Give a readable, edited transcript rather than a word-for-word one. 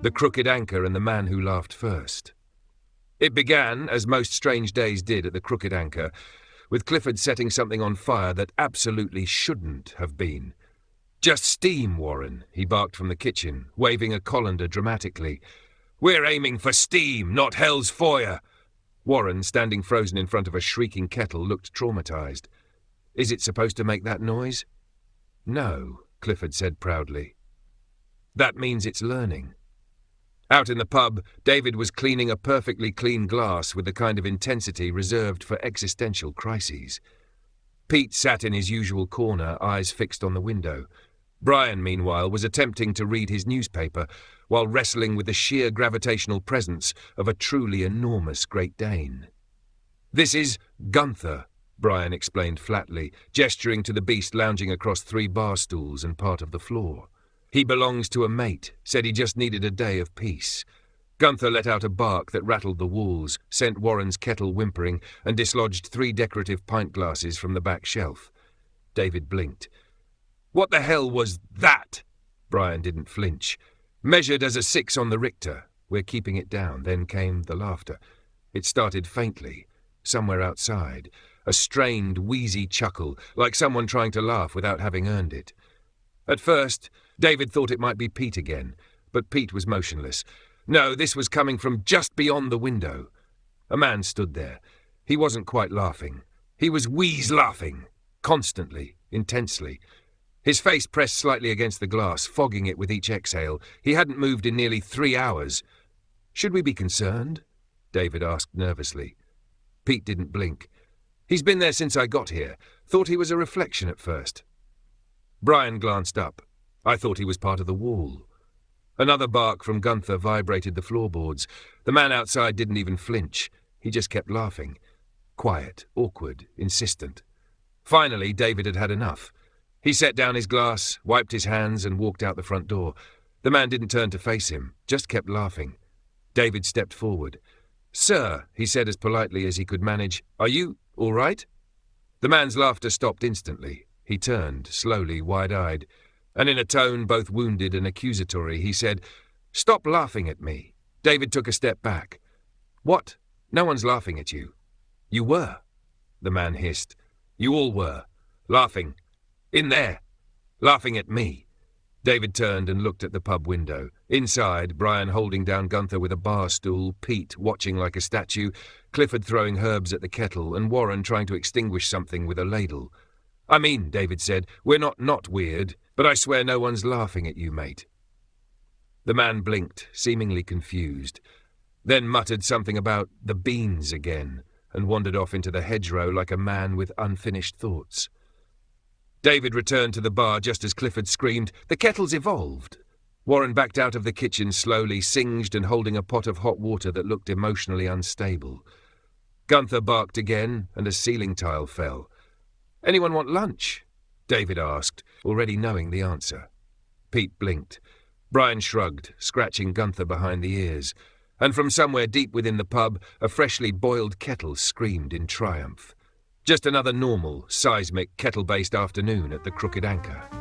The Crooked Anchor and the Man Who Laughed First. It began, as most strange days did at the Crooked Anchor, with Clifford setting something on fire that absolutely shouldn't have been. "Just steam, Warren," he barked from the kitchen, waving a colander dramatically. "We're aiming for steam, not hell's fire." Warren, standing frozen in front of a shrieking kettle, looked traumatized. "Is it supposed to make that noise?" "No," Clifford said proudly. "That means it's learning." Out in the pub, David was cleaning a perfectly clean glass with the kind of intensity reserved for existential crises. Pete sat in his usual corner, eyes fixed on the window. Brian, meanwhile, was attempting to read his newspaper while wrestling with the sheer gravitational presence of a truly enormous Great Dane. "This is Gunther," Brian explained flatly, gesturing to the beast lounging across 3 bar stools and part of the floor. "He belongs to a mate, said he just needed a day of peace." Gunther let out a bark that rattled the walls, sent Warren's kettle whimpering, and dislodged 3 decorative pint glasses from the back shelf. David blinked. "What the hell was that?" Brian didn't flinch. "Measured as a 6 on the Richter. We're keeping it down." Then came the laughter. It started faintly, somewhere outside, a strained, wheezy chuckle, like someone trying to laugh without having earned it. At first, David thought it might be Pete again, but Pete was motionless. No, this was coming from just beyond the window. A man stood there. He wasn't quite laughing. He was wheeze-laughing, constantly, intensely. His face pressed slightly against the glass, fogging it with each exhale. He hadn't moved in nearly 3 hours. "Should we be concerned?" David asked nervously. Pete didn't blink. "He's been there since I got here. Thought he was a reflection at first." Brian glanced up. "I thought he was part of the wall." Another bark from Gunther vibrated the floorboards. The man outside didn't even flinch. He just kept laughing. Quiet, awkward, insistent. Finally, David had had enough. He set down his glass, wiped his hands, and walked out the front door. The man didn't turn to face him, just kept laughing. David stepped forward. "Sir," he said as politely as he could manage, "are you all right?" The man's laughter stopped instantly. He turned, slowly, wide-eyed, and in a tone both wounded and accusatory, he said, "Stop laughing at me." David took a step back. "What? No one's laughing at you." "You were," the man hissed. "You all were. Laughing. In there. Laughing at me." David turned and looked at the pub window. Inside, Brian holding down Gunther with a bar stool, Pete watching like a statue, Clifford throwing herbs at the kettle, and Warren trying to extinguish something with a ladle. "I mean," David said, "we're not weird, but I swear no one's laughing at you, mate." The man blinked, seemingly confused, then muttered something about the beans again, and wandered off into the hedgerow like a man with unfinished thoughts. David returned to the bar just as Clifford screamed, "The kettle's evolved!" Warren backed out of the kitchen slowly, singed and holding a pot of hot water that looked emotionally unstable. Gunther barked again, and a ceiling tile fell. "Anyone want lunch?" David asked, already knowing the answer. Pete blinked. Brian shrugged, scratching Gunther behind the ears, and from somewhere deep within the pub, a freshly boiled kettle screamed in triumph. Just another normal, seismic, kettle-based afternoon at the Crooked Anchor.